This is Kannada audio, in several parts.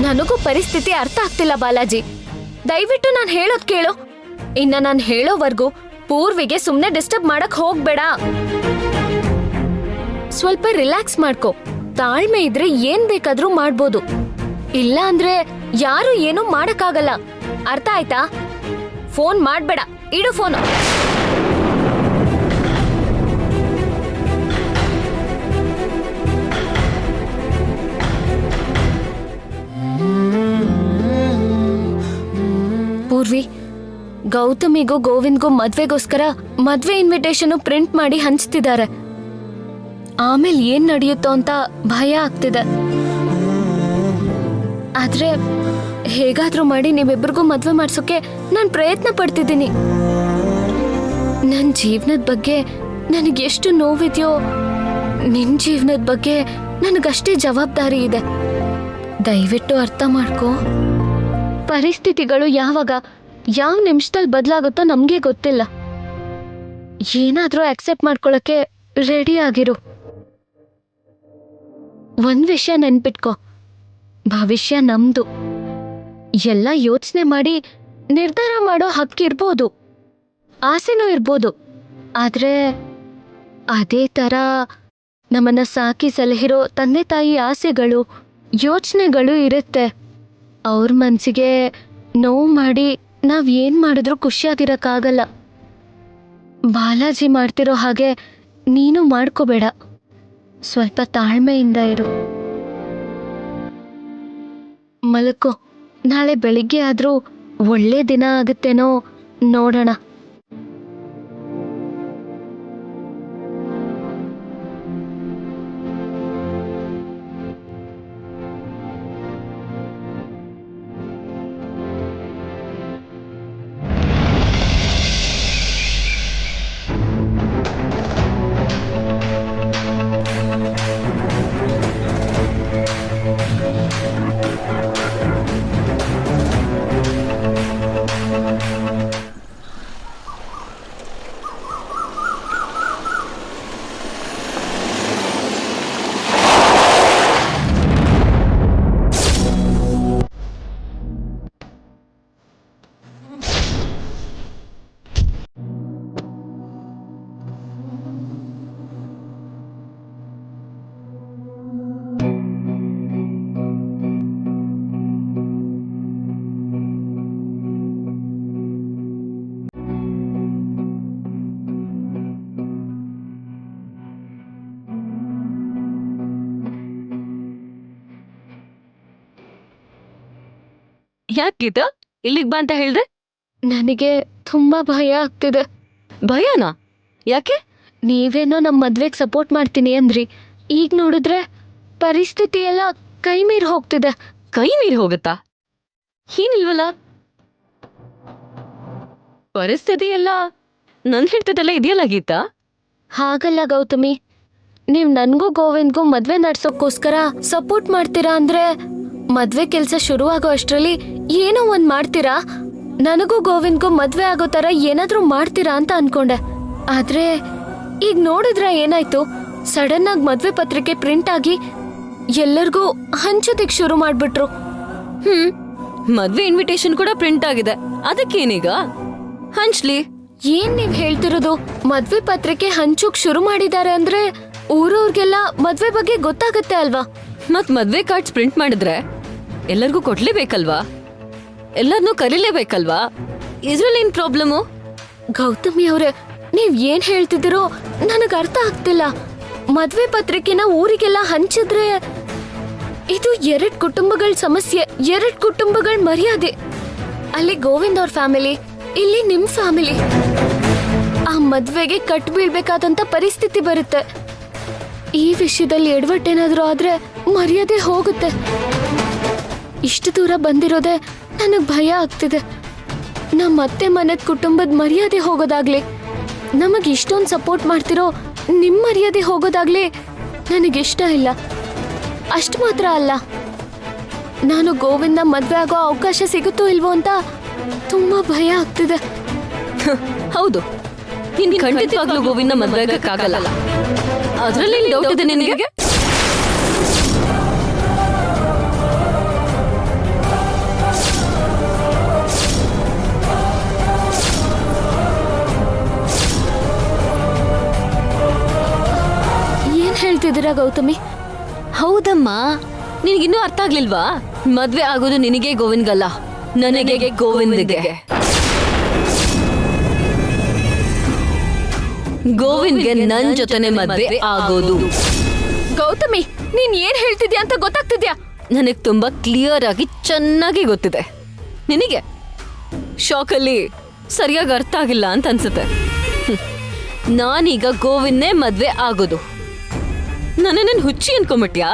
ನನಗೂ ಪರಿಸ್ಥಿತಿ ಅರ್ಥ ಆಗ್ತಿಲ್ಲ ಬಾಲಾಜಿ. ದಯವಿಟ್ಟು ನಾನು ಹೇಳೋದ್ ಕೇಳು. ಇನ್ನ ನಾನು ಹೇಳೋವರೆಗೂ ಪೂರ್ವಿಗೆ ಸುಮ್ನೆ ಡಿಸ್ಟರ್ಬ್ ಮಾಡಕ್ ಹೋಗ್ಬೇಡ. ಸ್ವಲ್ಪ ರಿಲ್ಯಾಕ್ಸ್ ಮಾಡ್ಕೋ. ತಾಳ್ಮೆ ಇದ್ರೆ ಏನ್ ಬೇಕಾದ್ರೂ ಮಾಡ್ಬೋದು. ಇಲ್ಲ ಅಂದ್ರೆ ಯಾರು ಏನೂ ಮಾಡಕ್ಕಾಗಲ್ಲ. ಅರ್ಥ ಆಯ್ತಾ? ಫೋನ್ ಮಾಡ್ಬೇಡ, ಇಡು ಫೋನು. ಪೂರ್ವಿ, ಗೌತಮಿಗೂ ಗೋವಿಂದ್ಗೂ ಮದ್ವೆಗೋಸ್ಕರ ಮದ್ವೆ ಇನ್ವಿಟೇಷನ್ ಪ್ರಿಂಟ್ ಮಾಡಿ ಹಂಚ್ತಿದ್ದಾರೆ. ಆಮೇಲೆ ಏನ್ ನಡೆಯುತ್ತೋ ಅಂತ ಭಯ ಆಗ್ತಿದೆ. ಆದ್ರೆ ಹೇಗಾದ್ರೂ ಮಾಡಿ ನೀವಿಬ್ರಿಗೂ ಮದ್ವೆ ಮಾಡ್ಸೋಕೆ ನಾನ್ ಪ್ರಯತ್ನ ಪಡ್ತಿದ್ದೀನಿ. ನನ್ ಜೀವನದ ಬಗ್ಗೆ ನನಗೆಷ್ಟು ನೋವಿದೆಯೋ ನಿನ್ ಜೀವನದ ಬಗ್ಗೆ ನನಗಷ್ಟೇ ಜವಾಬ್ದಾರಿ ಇದೆ. ದಯವಿಟ್ಟು ಅರ್ಥ ಮಾಡ್ಕೋ. ಪರಿಸ್ಥಿತಿಗಳು ಯಾವಾಗ ಯಾವ ನಿಮಿಷದಲ್ಲಿ ಬದಲಾಗುತ್ತೋ ನಮ್ಗೆ ಗೊತ್ತಿಲ್ಲ. ಏನಾದ್ರೂ ಆಕ್ಸೆಪ್ಟ್ ಮಾಡ್ಕೊಳಕ್ಕೆ ರೆಡಿ ಆಗಿರು. ಒಂದ್ ವಿಷಯ ನೆನ್ಪಿಟ್ಕೋ, ಭವಿಷ್ಯ ನಮ್ದು. ಎಲ್ಲ ಯೋಚನೆ ಮಾಡಿ ನಿರ್ಧಾರ ಮಾಡೋ ಹಕ್ಕಿರ್ಬೋದು, ಆಸೆನೂ ಇರ್ಬೋದು. ಆದ್ರೆ ಅದೇ ತರ ನಮ್ಮನ್ನ ಸಾಕಿ ಸಲಹಿರೋ ತಂದೆ ತಾಯಿ ಆಸೆಗಳು ಯೋಚನೆಗಳು ಇರುತ್ತೆ. ಅವ್ರ ಮನ್ಸಿಗೆ ನೋವು ಮಾಡಿ ನಾವ್ ಏನ್ ಮಾಡಿದ್ರೂ ಖುಷಿಯಾಗಿರಕ್ಕಾಗಲ್ಲ. ಬಾಲಾಜಿ ಮಾಡ್ತಿರೋ ಹಾಗೆ ನೀನು ಮಾಡ್ಕೋಬೇಡ. ಸ್ವಲ್ಪ ತಾಳ್ಮೆಯಿಂದ ಇರು. ಮಲಕೋ. ನಾಳೆ ಬೆಳಿಗ್ಗೆ ಆದ್ರೂ ಒಳ್ಳೆ ದಿನ ಆಗುತ್ತೇನೋ ನೋಡೋಣ. ಯಾಕೆ ಗೀತಾ ಇಲ್ಲಿಗೆ ಬಾ ಅಂತ ಹೇಳ್ದೆ? ನನಗೆ ತುಂಬಾ ಭಯ ಆಗ್ತಿದೆ. ಭಯನಾ? ಯಾಕೆ? ನೀವೇನೋ ನಮ್ಮ ಮದ್ವೆಗೆ ಸಪೋರ್ಟ್ ಮಾಡ್ತೀನಿ ಅಂದ್ರಿ. ಈಗ ನೋಡಿದ್ರೆ ಪರಿಸ್ಥಿತಿ ಎಲ್ಲ ಕೈ ಮೀರಿ ಹೋಗ್ತಿದೆ. ಕೈ ಮೀರಿ ಹೋಗುತ್ತಾ? ಏನಿಲ್ವಲ್ಲ, ಪರಿಸ್ಥಿತಿ ಎಲ್ಲ ನನ್ ಹಿಡ್ತದೆಲ್ಲ ಇದೆಯಲ್ಲ ಗೀತಾ. ಹಾಗಲ್ಲ ಗೌತಮಿ, ನೀವ್ ನನ್ಗೂ ಗೋವಿಂದ್ಗೂ ಮದ್ವೆ ನಡ್ಸೋಕ್ಕೋಸ್ಕರ ಸಪೋರ್ಟ್ ಮಾಡ್ತೀರಾ ಅಂದ್ರೆ ಮದ್ವೆ ಕೆಲ್ಸ ಶುರುವಾಗೋ ಅಷ್ಟ್ರಲ್ಲಿ ಏನೋ ಒಂದ್ ಮಾಡ್ತೀರಾ. ನನಗೂ ಗೋವಿಂದ್ಗೂ ಮದ್ವೆ ಆಗೋ ತರ ಏನಾದ್ರೂ ಮಾಡ್ತೀರಾ ಅಂತ ಅನ್ಕೊಂಡೆ. ಆದ್ರೆ ಈಗ ನೋಡಿದ್ರೆ ಏನಾಯ್ತು, ಸಡನ್ ಆಗಿ ಮದ್ವೆ ಪತ್ರಿಕೆ ಪ್ರಿಂಟ್ ಆಗಿ ಎಲ್ಲರಿಗೂ ಹಂಚೋದಿಕ್ ಶುರು ಮಾಡ್ಬಿಟ್ರು. ಮದ್ವೆ ಇನ್ವಿಟೇಷನ್ ಕೂಡ ಪ್ರಿಂಟ್ ಆಗಿದೆ, ಅದಕ್ಕೇನೀಗ? ಹಂಚ್ಲಿ. ಏನ್ ನೀವ್ ಹೇಳ್ತಿರೋದು? ಮದ್ವೆ ಪತ್ರಿಕೆ ಹಂಚೋಕ್ ಶುರು ಮಾಡಿದ್ದಾರೆ ಅಂದ್ರೆ ಊರವ್ರಿಗೆಲ್ಲ ಮದ್ವೆ ಬಗ್ಗೆ ಗೊತ್ತಾಗತ್ತೆ ಅಲ್ವಾ? ಮತ್ ಮದ್ವೆ ಕಾರ್ಡ್ಸ್ ಪ್ರಿಂಟ್ ಮಾಡಿದ್ರೆ ಎಲ್ಲರಿಗೂ ಕೊಡ್ಲೇಬೇಕಲ್ವಾ? ಎಲ್ಲರನ್ನೂ ಕರೀಲೇಬೇಕಲ್ವಾ? ಇದ್ರಲ್ಲೇನ್ ಪ್ರಾಬ್ಲಮು? ಗೌತಮಿ ಅವ್ರೆ, ನೀವ್ ಏನ್ ಹೇಳ್ತಿದ್ದೀರೋ ನನಗ್ ಅರ್ಥ ಆಗ್ತಿಲ್ಲ. ಮದ್ವೆ ಪತ್ರಿಕೆನ ಊರಿಗೆಲ್ಲ ಹಂಚಿದ್ರೆ ಇದು 2 ಕುಟುಂಬಗಳ ಸಮಸ್ಯೆ, 2 ಕುಟುಂಬಗಳ ಮರ್ಯಾದೆ. ಅಲ್ಲಿ ಗೋವಿಂದ್ ಅವ್ರ ಫ್ಯಾಮಿಲಿ, ಇಲ್ಲಿ ನಿಮ್ ಫ್ಯಾಮಿಲಿ. ಆ ಮದ್ವೆಗೆ ಕಟ್ ಬೀಳ್ಬೇಕಾದಂತ ಪರಿಸ್ಥಿತಿ ಬರುತ್ತೆ. ಈ ವಿಷಯದಲ್ಲಿ ಎಡವಟ್ಟೇನಾದ್ರೂ ಆದ್ರೆ ಮರ್ಯಾದೆ ಹೋಗುತ್ತೆ. ಇಷ್ಟು ದೂರ ಬಂದಿರೋದೆ ನನಗ್ ಭಯ ಆಗ್ತಿದೆ. ನಮ್ಮ ಅತ್ತೆ ಮನೆದ್ ಕುಟುಂಬದ ಮರ್ಯಾದೆ ಹೋಗೋದಾಗ್ಲಿ, ನಮಗ್ ಇಷ್ಟೊಂದು ಸಪೋರ್ಟ್ ಮಾಡ್ತಿರೋ ನಿಮ್ ಮರ್ಯಾದೆ ಹೋಗೋದಾಗ್ಲಿ ನನಗಿಷ್ಟ ಇಲ್ಲ. ಅಷ್ಟು ಮಾತ್ರ ಅಲ್ಲ, ನಾನು ಗೋವಿಂದ ಮದ್ವೆ ಆಗೋ ಅವಕಾಶ ಸಿಗುತ್ತೋ ಇಲ್ವೋ ಅಂತ ತುಂಬಾ ಭಯ ಆಗ್ತಿದೆ. ಹೌದು, ನೀನ್ ಖಂಡಿತವಾಗ್ಲೂ ಗೋವಿಂದ ಮದ್ವೆ ಆಗಕ್ಕಾಗಲ್ಲ. ಅದ್ರಲ್ಲಿ ಡೌಟ್ ಇದೆ ನಿನಗೆ? ಹೇಳ್ತಿದ್ದೀರಾ ಗೌತಮಿ? ಹೌದಮ್ಮ, ನಿನಗಿನ್ನೂ ಅರ್ಥ ಆಗ್ಲಿಲ್ವಾ? ಮದ್ವೆ ಆಗೋದು ನಿನಗೆ ಗೋವಿಂದ್ಗಲ್ಲ, ನನಗೆ ಗೋವಿಂದ್ಗೆ. ಗೋವಿಂದ್ಗೆ ನನ್ ಜೊತೆನೆ ಮದ್ವೆ ಆಗೋದು. ಗೌತಮಿ, ನೀನ್ ಏನ್ ಹೇಳ್ತಿದ್ಯಾ ಅಂತ ಗೊತ್ತಾಗ್ತಿದ್ಯಾ? ನನಗ್ ತುಂಬಾ ಕ್ಲಿಯರ್ ಆಗಿ ಚೆನ್ನಾಗಿ ಗೊತ್ತಿದೆ. ನಿನಗೆ ಶಾಕಲ್ಲಿ ಸರಿಯಾಗಿ ಅರ್ಥ ಆಗಿಲ್ಲ ಅಂತ ಅನ್ಸುತ್ತೆ. ನಾನೀಗ ಗೋವಿಂದ್ನೇ ಮದ್ವೆ ಆಗೋದು. ನನ್ನನ್ನು ಹುಚ್ಚಿ ಅನ್ಕೊಂಬಿಟ್ಯಾ?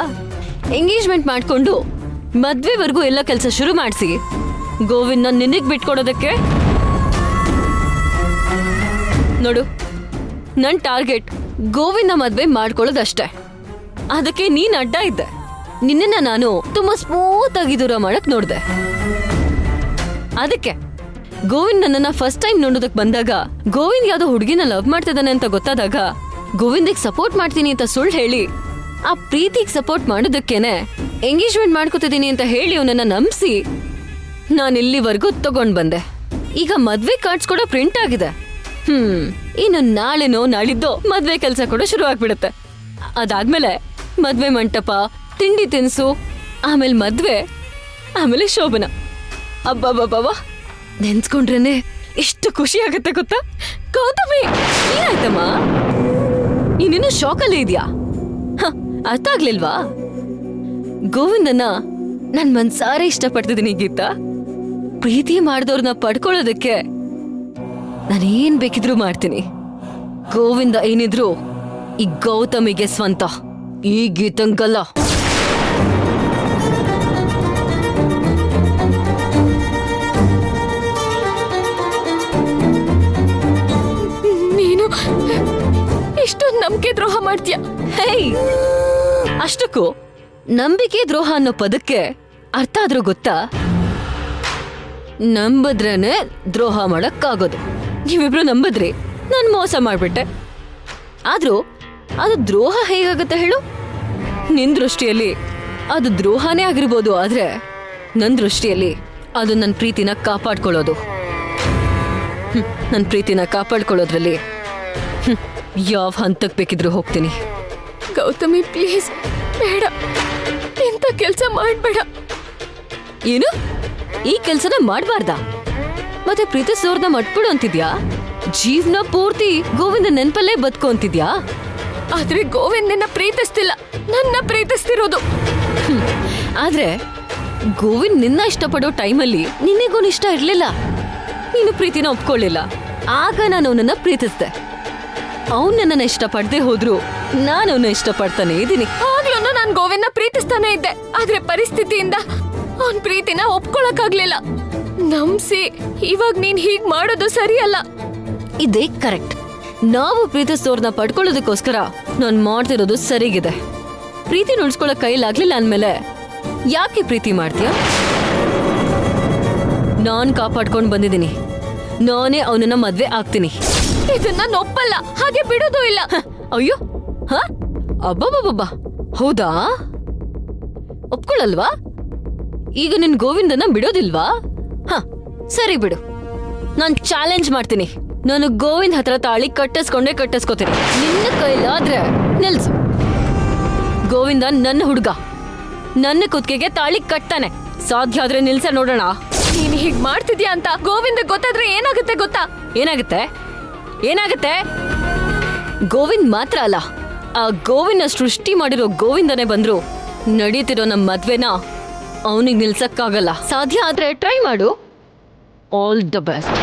ಎಂಗೇಜ್ಮೆಂಟ್ ಮಾಡ್ಕೊಂಡು ಮದ್ವೆವರೆಗೂ ಎಲ್ಲ ಕೆಲಸ ಶುರು ಮಾಡಿಸಿ ಗೋವಿಂದ್ನ ನಿನಗ್ ಬಿಟ್ಕೊಡೋದಕ್ಕೆ? ನೋಡು, ನನ್ ಟಾರ್ಗೆಟ್ ಗೋವಿಂದ ಮದ್ವೆ ಮಾಡ್ಕೊಳ್ಳೋದಷ್ಟೇ. ಅದಕ್ಕೆ ನೀನ್ ಅಡ್ಡ ಇದ್ದೆ. ನಿನ್ನ ನಾನು ತುಂಬಾ ಸ್ಮೂತ್ ಆಗಿ ದೂರ ಮಾಡಕ್ ನೋಡ್ದೆ. ಅದಕ್ಕೆ ಗೋವಿಂದ್ ನನ್ನನ್ನ ಫಸ್ಟ್ ಟೈಮ್ ನೋಡೋದಕ್ ಬಂದಾಗ, ಗೋವಿಂದ್ ಯಾವ್ದೋ ಹುಡುಗಿನ ಲವ್ ಮಾಡ್ತಿದ್ದಾನೆ ಅಂತ ಗೊತ್ತಾದಾಗ, ಗೋವಿಂದಿಗೆ ಸಪೋರ್ಟ್ ಮಾಡ್ತೀನಿ ಅಂತ ಸುಳ್ಳು ಹೇಳಿ ಆ ಪ್ರೀತಿಗೆ ಸಪೋರ್ಟ್ ಮಾಡೋದಕ್ಕೇನೆ ಎಂಗೇಜ್ಮೆಂಟ್ ಮಾಡ್ಕೋತಿದ್ದೀನಿ ಅಂತ ಹೇಳಿ ಅವನನ್ನ ನಂಬಿಸಿ ನಾನು ಇಲ್ಲಿವರೆಗೂ ತಗೊಂಡ್ ಬಂದೆ. ಈಗ ಮದ್ವೆ ಕಾರ್ಡ್ಸ್ ಕೂಡ ಪ್ರಿಂಟ್ ಆಗಿದೆ. ಇನ್ನು ನಾಳೆನೋ ನಾಳಿದ್ದೋ ಮದ್ವೆ ಕೆಲಸ ಕೂಡ ಶುರು ಆಗ್ಬಿಡುತ್ತೆ. ಅದಾದ್ಮೇಲೆ ಮದ್ವೆ ಮಂಟಪ, ತಿಂಡಿ ತಿನ್ಸು, ಆಮೇಲೆ ಮದ್ವೆ, ಆಮೇಲೆ ಶೋಭನ. ಅಬ್ಬಬ್ಬಬ್ಬ, ನೆನ್ಸ್ಕೊಂಡ್ರೇನೆ ಎಷ್ಟು ಖುಷಿ ಆಗುತ್ತೆ ಗೊತ್ತಾ? ಗೌತಮಿ, ಏನಾಯ್ತಮ್ಮ? ನೀನಿನ್ನು ಶಾಕಲ್ಲೇ ಇದೆಯಾ? ಅರ್ಥ ಆಗ್ಲಿಲ್ವಾ? ಗೋವಿಂದನ್ನ ನನ್ ಮನ್ಸಾರೆ ಇಷ್ಟಪಡ್ತಿದ್ದೀನಿ ಗೀತಾ. ಪ್ರೀತಿ ಮಾಡಿದವ್ರನ್ನ ಪಡ್ಕೊಳ್ಳೋದಕ್ಕೆ ನಾನೇನ್ ಬೇಕಿದ್ರು ಮಾಡ್ತೀನಿ. ಗೋವಿಂದ ಏನಿದ್ರು ಈ ಗೌತಮಿಗೆ ಸ್ವಂತ, ಈ ಗೀತಂಗಲ್ಲ. ನೀನು ಇಷ್ಟೊಂದು ನಂಬಿಕೆ ದ್ರೋಹ ಮಾಡ್ತೀಯ? ಹೇಯ್, ಅಷ್ಟಕ್ಕೂ ನಂಬಿಕೆ ದ್ರೋಹ ಅನ್ನೋ ಪದಕ್ಕೆ ಅರ್ಥ ಆದ್ರೂ ಗೊತ್ತಾ? ನಂಬದ್ರೇನೆ ದ್ರೋಹ ಮಾಡಕ್ಕಾಗೋದು. ನೀವಿಬ್ರು ನಂಬದ್ರಿ, ನಾನು ಮೋಸ ಮಾಡ್ಬಿಟ್ಟೆ. ಆದ್ರೂ ಅದು ದ್ರೋಹ ಹೇಗಾಗತ್ತೆ ಹೇಳು? ನಿನ್ ದೃಷ್ಟಿಯಲ್ಲಿ ಅದು ದ್ರೋಹನೇ ಆಗಿರ್ಬೋದು, ಆದ್ರೆ ನನ್ ದೃಷ್ಟಿಯಲ್ಲಿ ಅದು ನನ್ನ ಪ್ರೀತಿನ ಕಾಪಾಡ್ಕೊಳ್ಳೋದು. ನನ್ನ ಪ್ರೀತಿನ ಕಾಪಾಡ್ಕೊಳ್ಳೋದ್ರಲ್ಲಿ ಯಾವ ಹಂತಕ್ಕೆ ಬೇಕಿದ್ರು ಹೋಗ್ತೀನಿ. ಗೌತಮಿ, ಪ್ಲೀಸ್ ಬೇಡ, ಇಂಥ ಕೆಲಸ ಮಾಡಬೇಡ. ಏನು? ಈ ಕೆಲ್ಸನ ಮಾಡ್ಬಾರ್ದ? ಮತ್ತೆ ಪ್ರೀತಿಸೋರ್ನ ಮಟ್ಬಿಡು ಅಂತಿದ್ಯಾ? ಜೀವನ ಪೂರ್ತಿ ಗೋವಿಂದ ನೆನ್ಪಲ್ಲೇ ಬದುಕು ಅಂತಿದ್ಯಾ? ಆದ್ರೆ ಗೋವಿಂದ್ ನಿನ್ನ ಪ್ರೀತಿಸ್ತಿಲ್ಲ, ನನ್ನ ಪ್ರೀತಿಸ್ತಿರೋದು. ಆದ್ರೆ ಗೋವಿಂದ್ ನಿನ್ನ ಇಷ್ಟಪಡೋ ಟೈಮಲ್ಲಿ ನಿನಗೋನ್ ಇಷ್ಟ ಇರ್ಲಿಲ್ಲ. ನೀನು ಪ್ರೀತಿನ ಒಪ್ಕೊಳ್ಳಿಲ್ಲ. ಆಗ ನಾನು ಅವನನ್ನ ಪ್ರೀತಿಸ್ದೆ. ಅವನ್ ನನ್ನನ್ನ ಇಷ್ಟಪಡದೆ ಹೋದ್ರು ನಾನು ಅವನ್ನ ಇಷ್ಟಪಡ್ತಾನೆ ಇದ್ದೀನಿ. ಆಗ್ಲೂ ನಾನು ಗೋವಿಂದ ಪ್ರೀತಿಸ್ತಾನೆ ಇದ್ದೆ. ಆದ್ರೆ ಪರಿಸ್ಥಿತಿಯಿಂದ ಅವನ್ ಪ್ರೀತಿನ ಒಪ್ಕೊಳಕ್ಕಾಗ್ಲಿಲ್ಲ. ನಂಬ್ಸಿ ಇವಾಗ ನೀನ್ ಹೀಗ್ ಮಾಡೋದು ಸರಿಯಲ್ಲ. ಇದೇ ಕರೆಕ್ಟ್. ನಾವು ಪ್ರೀತಿಸೋರ್ನ ಪಡ್ಕೊಳ್ಳೋದಕ್ಕೋಸ್ಕರ ನಾನ್ ಮಾಡ್ತಿರೋದು ಸರಿಗಿದೆ. ಪ್ರೀತಿ ಉಳಿಸ್ಕೊಳ್ಳೋ ಕೈಲಾಗ್ಲಿಲ್ಲ ಅಂದ್ಮೇಲೆ ಯಾಕೆ ಪ್ರೀತಿ ಮಾಡ್ತೀಯ? ನಾನ್ ಕಾಪಾಡ್ಕೊಂಡ್ ಬಂದಿದ್ದೀನಿ. ನಾನೇ ಅವನನ್ನ ಮದ್ವೆ ಆಗ್ತೀನಿ. ಇದನ್ನ ಒಪ್ಪಲ್ಲ, ಹಾಗೆ ಬಿಡೋದು ಇಲ್ಲ. ಅಯ್ಯೋ, ಹ? ಅಬ್ಬಬ್ಬಬ್ಬ, ಹೌದಾ? ಒಪ್ಕೊಳ್ಳಲ್ವಾ? ಈಗ ನಿನ್ ಗೋವಿಂದನ ಬಿಡೋದಿಲ್ವಾ? ಹ, ಸರಿ ಬಿಡು. ನಾನ್ ಚಾಲೆಂಜ್ ಮಾಡ್ತೀನಿ. ನಾನು ಗೋವಿಂದ್ ಹತ್ರ ತಾಳಿ ಕಟ್ಟಿಸ್ಕೋತೀನಿ. ನಿನ್ನ ಕೈಲಾದ್ರೆ ನಿಲ್ಸು. ಗೋವಿಂದ ನನ್ನ ಹುಡುಗ, ನನ್ನ ಕುತ್ತಿಗೆಗೆ ತಾಳಿ ಕಟ್ತಾನೆ. ಸಾಧ್ಯ ಆದ್ರೆ ನಿಲ್ಸ ನೋಡೋಣ. ನೀನ್ ಹೀಗ್ ಮಾಡ್ತಿದ್ಯಾ ಅಂತ ಗೋವಿಂದ ಗೊತ್ತಾದ್ರೆ ಏನಾಗುತ್ತೆ ಗೊತ್ತಾ? ಏನಾಗುತ್ತೆ? ಗೋವಿಂದ್ ಮಾತ್ರ ಅಲ್ಲ, ಆ ಗೋವಿಂದ ಸೃಷ್ಟಿ ಮಾಡಿರೋ ಗೋವಿಂದನೇ ಬಂದ್ರು ನಡೀತಿರೋ ನಮ್ಮ ಮದ್ವೆನ ಅವನಿಗೆ ನಿಲ್ಸಕ್ಕಾಗಲ್ಲ. ಸಾಧ್ಯ ಆದ್ರೆ ಟ್ರೈ ಮಾಡು. All the best.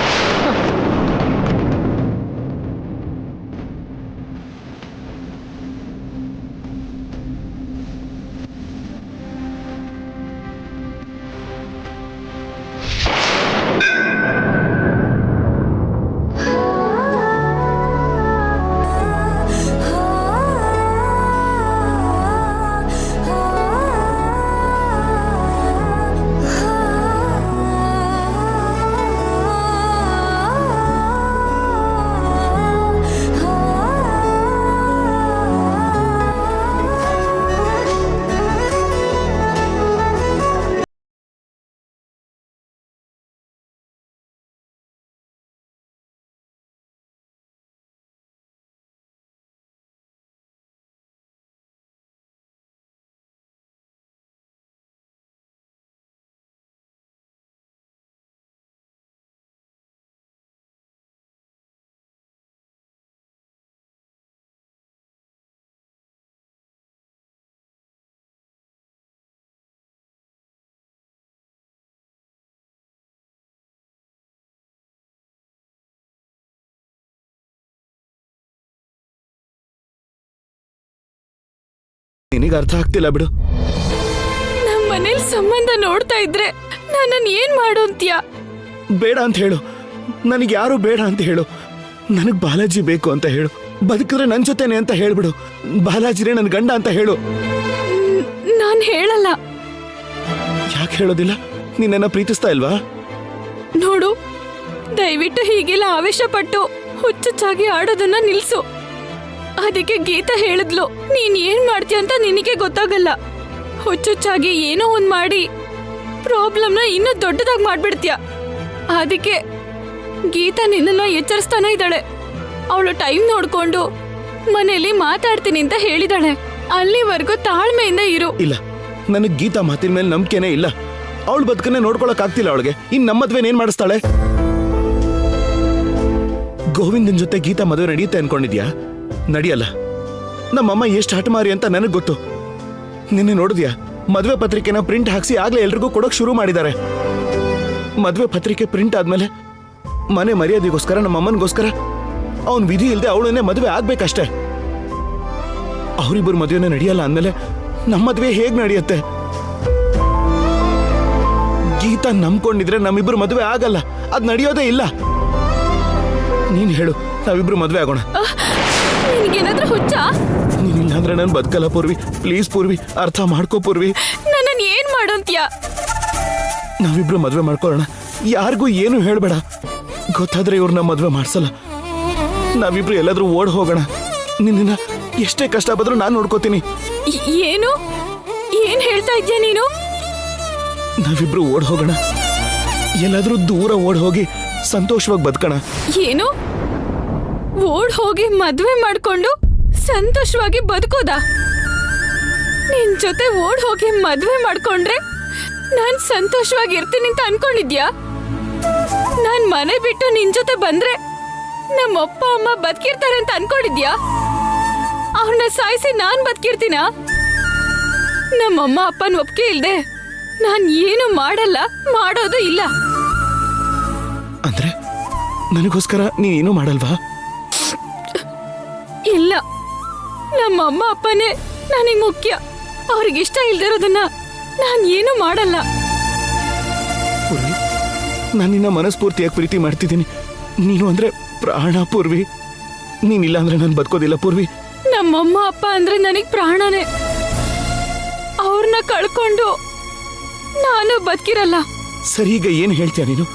ನಿನಗೆ ಅರ್ಥ ಆಗ್ತಿಲ್ಲ ಬಿಡು. ನಮ್ಮ ಮನೇಲಿ ಸಂಬಂಧ ನೋಡ್ತಾ ಇದ್ರೆ ನನ್ನನ್ನು ಏನ್ ಮಾಡು ಅಂತ್ಯಾ? ಬೇಡ ಅಂತ ಹೇಳು, ನನಗೆ ಯಾರು ಬೇಡ ಅಂತ ಹೇಳು. ನನಗ್ ಬಾಲಾಜಿ ಬೇಕು ಅಂತ ಹೇಳು. ಬದುಕಿದ್ರೆ ನನ್ ಜೊತೆನೆ ಅಂತ ಹೇಳ್ಬಿಡು. ಬಾಲಾಜಿನೇ ನನ್ ಗಂಡ ಅಂತ ಹೇಳು. ನಾನ್ ಹೇಳಲ್ಲ. ಯಾಕೆ ಹೇಳೋದಿಲ್ಲ? ನಿನ್ನ ಪ್ರೀತಿಸ್ತಾ ಇಲ್ವಾ? ನೋಡು, ದಯವಿಟ್ಟು ಹೀಗೆಲ್ಲ ಆವೇಶ ಪಟ್ಟು ಹುಚ್ಚುಚ್ಚಾಗಿ ಆಡೋದನ್ನ ನಿಲ್ಸು. ಅದಕ್ಕೆ ಗೀತಾ ಹೇಳಿದ್ಲು, ನೀನ್ ಏನ್ ಮಾಡ್ತೀಯ ಅಂತ ನಿನಗೆ ಗೊತ್ತಾಗಲ್ಲ. ಹುಚ್ಚುಚ್ಚಾಗಿ ಏನೋ ಒಂದ್ ಮಾಡಿ ಪ್ರಾಬ್ಲಮ್ನ ಇನ್ನೂ ದೊಡ್ಡದಾಗಿ ಮಾಡ್ಬಿಡ್ತೀಯ. ಅದಕ್ಕೆ ಗೀತಾ ನಿನ್ನನ್ನ ಎಚ್ಚರಿಸ್ತಾನೆ ಇದ್ದಾಳೆ. ಅವಳು ಟೈಮ್ ನೋಡ್ಕೊಂಡು ಮನೇಲಿ ಮಾತಾಡ್ತೀನಿ ಅಂತ ಹೇಳಿದಾಳೆ. ಅಲ್ಲಿವರೆಗೂ ತಾಳ್ಮೆಯಿಂದ ಇರು. ಇಲ್ಲ, ನನಗ್ ಗೀತಾ ಮಾತಿನ ಮೇಲೆ ನಂಬಿಕೆನೇ ಇಲ್ಲ. ಅವಳು ಬದುಕನ್ನೇ ನೋಡ್ಕೊಳಕ್ ಆಗ್ತಿಲ್ಲ ಅವಳಿಗೆ. ಇನ್ ನಮ್ಮ ಮದ್ವೆ ಏನ್ ಮಾಡಿಸ್ತಾಳೆ? ಗೋವಿಂದನ್ ಜೊತೆ ಗೀತಾ ಮದುವೆ ನಡೆಯುತ್ತೆ ಅನ್ಕೊಂಡಿದ್ಯಾ? ನಡೆಯಲ್ಲ. ನಮ್ಮಮ್ಮ ಎಷ್ಟು ಹಠಮಾರಿ ಅಂತ ನನಗ್ ಗೊತ್ತು. ನಿನ್ನೆ ನೋಡಿದ್ಯಾ? ಮದ್ವೆ ಪತ್ರಿಕೆನ ಪ್ರಿಂಟ್ ಹಾಕ್ಸಿ ಆಗ್ಲೇ ಎಲ್ರಿಗೂ ಕೊಡೋಕ್ ಶುರು ಮಾಡಿದ್ದಾರೆ. ಮದ್ವೆ ಪತ್ರಿಕೆ ಪ್ರಿಂಟ್ ಆದ್ಮೇಲೆ ಮನೆ ಮರ್ಯಾದೆಗೋಸ್ಕರ, ನಮ್ಮಮ್ಮನಿಗೋಸ್ಕರ ಅವನ್ ವಿಧಿ ಇಲ್ಲದೆ ಅವಳನ್ನೇ ಮದುವೆ ಆಗ್ಬೇಕಷ್ಟೇ. ಅವರಿಬ್ಬರು ಮದುವೆನೇ ನಡೆಯಲ್ಲ ಅಂದ್ಮೇಲೆ ನಮ್ಮ ಮದುವೆ ಹೇಗ್ ನಡೆಯುತ್ತೆ? ಗೀತಾ ನಂಬ್ಕೊಂಡಿದ್ರೆ ನಮ್ಮಿಬ್ರು ಮದುವೆ ಆಗಲ್ಲ. ಅದ್ ನಡೆಯೋದೇ ಇಲ್ಲ. ನೀನ್ ಹೇಳು, ನಾವಿಬ್ರು ಮದುವೆ ಆಗೋಣ. ನಿನಗೇನಾದ್ರೂ ಹುಚ್ಚ? ನೀನಿಲ್ಲ ಅಂದ್ರೆ ನಾನು ಬದುಕಲ್ಲ ಪೂರ್ವಿ. ಪ್ಲೀಸ್ ಪೂರ್ವಿ, ಅರ್ಥ ಮಾಡ್ಕೋ ಪೂರ್ವಿ. ನನ್ನನ್ನು ಏನ್ ಮಾಡೋಂತ್ಯ? ನಾವಿಬ್ರು ಮದುವೆ ಮಾಡ್ಕೊಳ್ಳೋಣ. ಯಾರಿಗೂ ಏನು ಹೇಳ್ಬೇಡ. ಗೊತ್ತಾದ್ರೆ ಇವ್ರನ್ನ ಮದುವೆ ಮಾಡ್ಸಲ್ಲ. ನಾವಿಬ್ರು ಎಲ್ಲಾದ್ರೂ ಓಡ್ ಹೋಗೋಣ. ನಿನ್ನ ಎಷ್ಟೇ ಕಷ್ಟ ಬಂದ್ರೂ ನಾನು ನೋಡ್ಕೋತೀನಿ. ಏನು? ಏನ್ ಹೇಳ್ತಾ ಇದ್ಯಾ ನೀನು? ನಾವಿಬ್ರು ಓಡ್ ಹೋಗೋಣ. ಎಲ್ಲಾದ್ರೂ ದೂರ ಓಡ್ ಹೋಗಿ ಸಂತೋಷವಾಗಿ ಬದುಕೋಣ. ಏನು? ಓಡ್ ಹೋಗಿ ಮದ್ವೆ ಮಾಡ್ಕೊಂಡು ಸಂತೋಷವಾಗಿ ಬದುಕೋದಾ? ನಿನ್ ಜೊತೆ ಓಡ್ ಹೋಗಿ ಮದ್ವೆ ಮಾಡ್ಕೊಂಡ್ರೆ ನಾನ್ ಸಂತೋಷವಾಗಿ ಇರ್ತೀನಿ ಅಂತ ಅನ್ಕೊಂಡಿದ್ಯಾ? ನಾನ್ ಮನೆ ಬಿಟ್ಟು ನಿನ್ ಜೊತೆ ಬಂದ್ರೆ ನಮ್ಮ ಅಪ್ಪ ಅಮ್ಮ ಬದುಕಿರ್ತಾರೆ ಅಂತ ಅನ್ಕೊಂಡಿದ್ಯಾ? ಅವ್ರನ್ನ ಸಾಯಿಸಿ ನಾನ್ ಬದುಕಿರ್ತೀನ? ನಮ್ಮಮ್ಮ ಅಪ್ಪನ ಒಪ್ಪಿಗೆ ಇಲ್ದೆ ನಾನ್ ಏನು ಮಾಡಲ್ಲ, ಮಾಡೋದು ಇಲ್ಲ. ಅಂದ್ರೆ ನನಗೋಸ್ಕರ ನೀನೇನು ಮಾಡಲ್ವಾ? ಇಲ್ಲ, ನಮ್ಮ ಅಮ್ಮ ಅಪ್ಪನೇ ನನಗೆ ಮುಖ್ಯ. ಅವ್ರಿಗಿಷ್ಟ ಇಲ್ದಿರೋದನ್ನ ನಾನ್ ಏನು ಮಾಡಲ್ಲ. ಪೂರ್ವಿ, ನಾನು ನಿನ್ನ ಮನಸ್ಫೂರ್ತಿಯಾಗಿ ಪ್ರೀತಿ ಮಾಡ್ತಿದ್ದೀನಿ. ನೀನು ಅಂದ್ರೆ ಪ್ರಾಣ ಪೂರ್ವಿ. ನೀನಿಲ್ಲ ಅಂದ್ರೆ ನಾನು ಬದುಕೋದಿಲ್ಲ ಪೂರ್ವಿ. ನಮ್ಮಮ್ಮ ಅಪ್ಪ ಅಂದ್ರೆ ನನಗ್ ಪ್ರಾಣನೇ. ಅವ್ರನ್ನ ಕಳ್ಕೊಂಡು ನಾನು ಬದುಕಿರಲ್ಲ. ಸರಿ, ಈಗ ಏನು ಹೇಳ್ತೀಯ ನೀನು?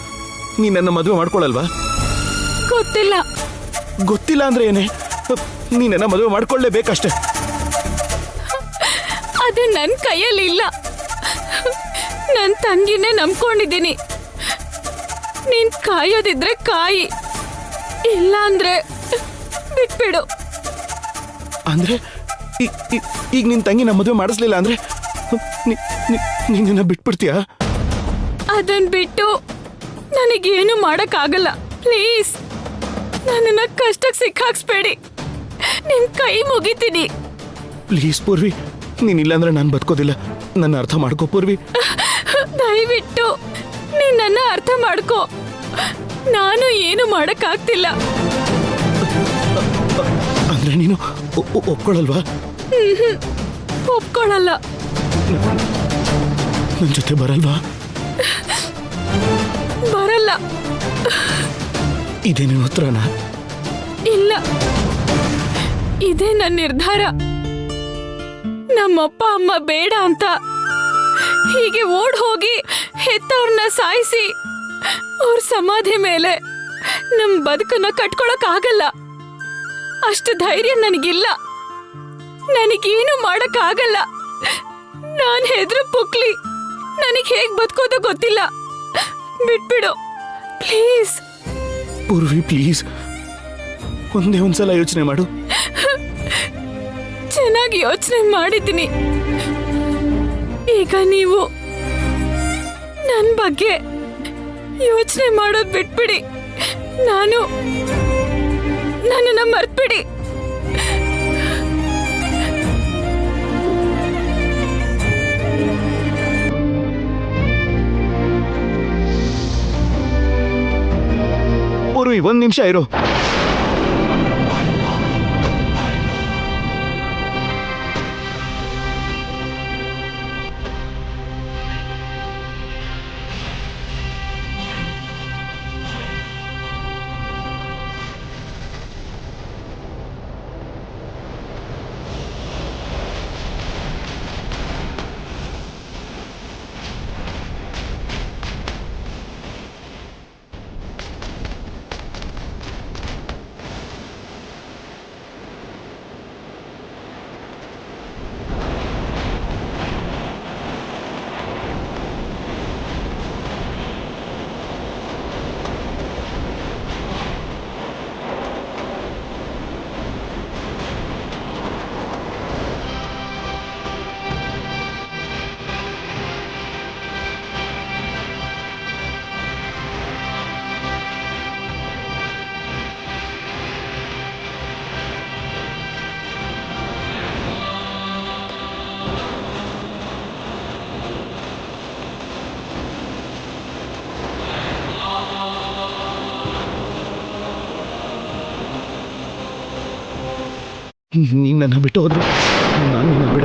ನೀ ನನ್ನ ಮದುವೆ ಮಾಡ್ಕೊಳಲ್ವಾ? ಗೊತ್ತಿಲ್ಲ. ಗೊತ್ತಿಲ್ಲ ಅಂದ್ರೆ ಏನೇ? ನೀ ನನ್ನ ಮದುವೆ ಮಾಡ್ಕೊಳ್ಳೇಬೇಕಷ್ಟೇ. ಅದು ನನ್ನ ಕೈಯಲ್ಲಿ ಇಲ್ಲ. ನನ್ನ ತಂಗಿನೇ ನಂಬ್ಕೊಂಡಿದ್ದೀನಿ. ನೀನ್ ಕಾಯೋದಿದ್ರೆ ಕಾಯಿ, ಇಲ್ಲ ಅಂದ್ರೆ ಬಿಟ್ಬಿಡು. ಅಂದ್ರೆ ಈಗ ನಿನ್ ತಂಗಿ ನಮ್ಮ ಮದುವೆ ಮಾಡಿಸ್ಲಿಲ್ಲ ಅಂದ್ರೆ ನೀನ ಬಿಟ್ಬಿಡ್ತೀಯಾ? ಅದನ್ ಬಿಟ್ಟು ನನಗೇನು ಮಾಡಕ್ಕಾಗಲ್ಲ. ಪ್ಲೀಸ್, ನನ್ನನ್ನ ಕಷ್ಟಕ್ಕೆ ಸಿಕ್ಕಾಕ್ಸ್ಬೇಡಿ. ನಿಮ್ ಕೈ ಮುಗಿತೀನಿ. ಪ್ಲೀಸ್ ಪೂರ್ವಿ, ನೀನಿಲ್ಲ ಅಂದ್ರೆ ನಾನು ಬದುಕೋದಿಲ್ಲ. ನನ್ನ ಅರ್ಥ ಮಾಡ್ಕೋ ಪೂರ್ವಿ. ದಯವಿಟ್ಟು ನೀನ್ ನನ್ನ ಅರ್ಥ ಮಾಡ್ಕೋ. ನಾನು ಏನು ಮಾಡಕ್ಕಾಗ್ತಿಲ್ಲ. ಅಂದ್ರೆ ನೀನು ಒಪ್ಕೊಳ್ಳಲ್ವಾ? ಒಪ್ಕೊಳ್ಳಲ್ಲ. ನನ್ನ ಜೊತೆ ಬರಲ್ವಾ? ಬರಲ್ಲ. ಇದೇ ನಿನ್ನ ಉತ್ತರನಾ? ಇಲ್ಲ, ಇದೇ ನನ್ನ ನಿರ್ಧಾರ. ನಮ್ಮಪ್ಪ ಅಮ್ಮ ಬೇಡ ಅಂತ ಹೀಗೆ ಓಡ್ ಹೋಗಿ ಹೆತ್ತವ್ರನ್ನ ಸಾಯಿಸಿ ಅವ್ರ ಸಮಾಧಿ ಮೇಲೆ ನಮ್ ಬದುಕನ್ನ ಕಟ್ಕೊಳಕ್ ಆಗಲ್ಲ. ಅಷ್ಟು ಧೈರ್ಯ ನನಗಿಲ್ಲ. ನನಗೇನು ಮಾಡಕ್ ಆಗಲ್ಲ. ನಾನ್ ಹೆದ್ರು ಪುಕ್ಲಿ. ನನಗ್ ಹೇಗ್ ಬದುಕೋದು ಗೊತ್ತಿಲ್ಲ. ಬಿಟ್ಬಿಡು ಪ್ಲೀಸ್. ಪೂರ್ವಿ ಪ್ಲೀಸ್, ಒಂದೇ ಒಂದ್ಸಲ ಯೋಚನೆ ಮಾಡು. ಚೆನ್ನಾಗಿ ಯೋಚನೆ ಮಾಡಿದ್ದೀನಿ. ಈಗ ನೀವು ನನ್ನ ಬಗ್ಗೆ ಯೋಚನೆ ಮಾಡೋದು ಬಿಟ್ಬಿಡಿ. ನನ್ನನ್ನ ಮರ್ತ್ಬಿಡಿ. ಪೂರ್ವಿ, 1 ನಿಮಿಷ ಇರು. ನೀನ್ ನನ್ನ ಬಿಟ್ಟು ಹೋದ್ರು ನಾನು ನಿನ್ನ ಬಿಡ.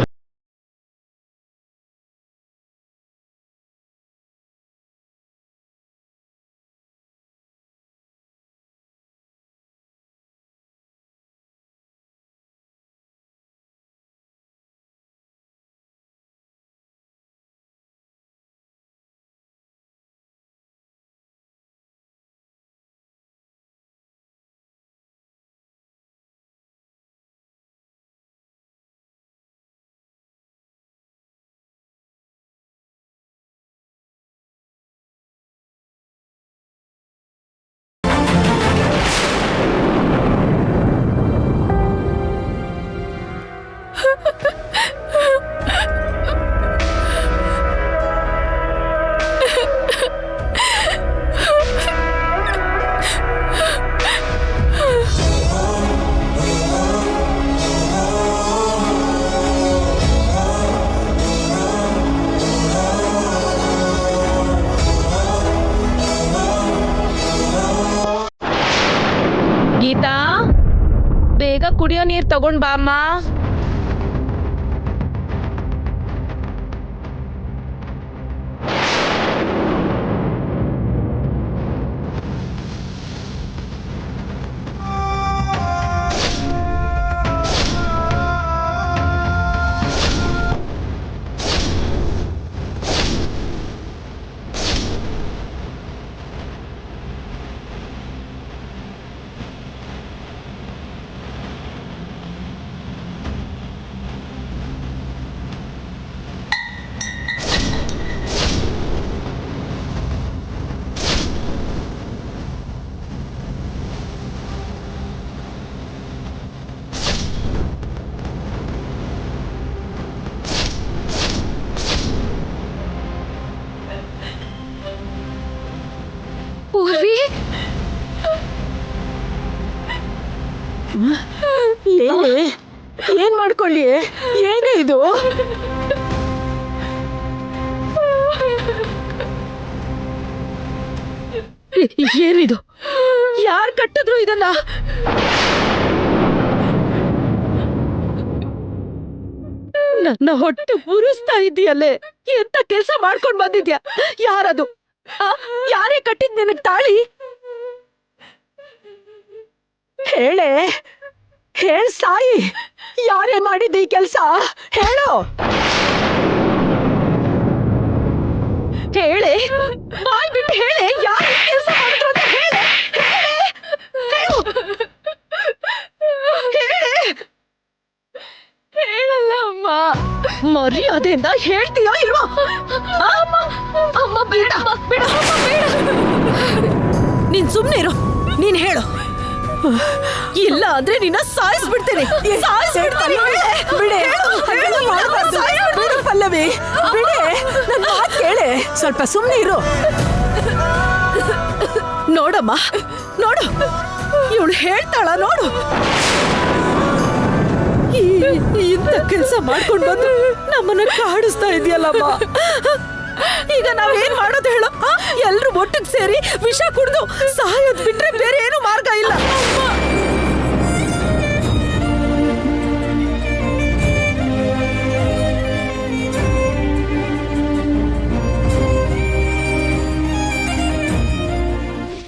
ಗೀತಾ, ಬೇಗ ಕುಡಿಯೋ ನೀರ್ ತಗೊಂಡ್ ಬಾ ಅಮ್ಮ. ಪೂರ್ವಿ, ಏನ್ ಮಾಡ್ಕೊಳ್ಳಿ? ಏನೇ ಇದು? ಏನಿದು? ಯಾರ್ ಕಟ್ಟಿದ್ರು ಇದನ್ನ? ನನ್ನ ಹೊಟ್ಟೆ ಉರಿಸ್ತಾ ಇದೆಯಲ್ಲೇ. ಎಂತ ಕೆಲ್ಸ ಮಾಡ್ಕೊಂಡ್ ಬಂದಿದ್ಯಾ? ಯಾರದು? ಯಾರೇ ಕಟ್ಟಿದ್ ನಿನಗ್ ತಾಳಿ? ಹೇಳೆ, ಹೇಳ್ ಸಾಯಿ. ಯಾರೇ ಮಾಡಿದ್ದ ಈ ಕೆಲ್ಸ? ಹೇಳು, ಹೇಳೆ, ಬಾಯ್ ಬಿಟ್ಟು ಹೇಳೆ. ಯಾರು ಕೆಲಸ ಮಾಡಿದ್ರು ಅಂತ ಹೇಳೆ. ಹೇಳು, ಹೇಳಲ್ಲ ಅಮ್ಮ. ಮರ್ಯಾದೆಯಿಂದ ಹೇಳ್ತೀಯೋ ಇಲ್ವಾ? ಅಮ್ಮ ಬೇಡ, ಬೇಡ, ಬೇಡ. ನೀನ್ ಸುಮ್ನೆ ಇರು. ನೀನ್ ಹೇಳು, ಇಲ್ಲ ಅಂದ್ರೆ ನಿನ್ನ ಸಾಯಿಸ್ಬಿಡ್ತೇನೆ. ಪಲ್ಲವಿ, ಬಿಡೆ, ನನ್ನ ಮಾತು ಕೇಳೆ. ಸ್ವಲ್ಪ ಸುಮ್ನೆ ಇರು. ನೋಡಮ್ಮ, ನೋಡು, ಇವಳು ಹೇಳ್ತಾಳ ನೋಡು. ಇಂಥ ಕೆಲಸ ಮಾಡ್ಕೊಂಡು ಬಂದು ನಮ್ಮನ್ನ ಕಾಡಿಸ್ತಾ ಇದೆಯಲ್ಲಮ್ಮ. ಈಗ ನಾವೇನ್ ಮಾಡೋದು ಹೇಳು? ಎಲ್ರು ಒಟ್ಟಿಗೆ ಸೇರಿ ವಿಷ ಕುಡ್ದು ಸಾಯೋದ್ ಬಿಟ್ರೆ ಬೇರೆ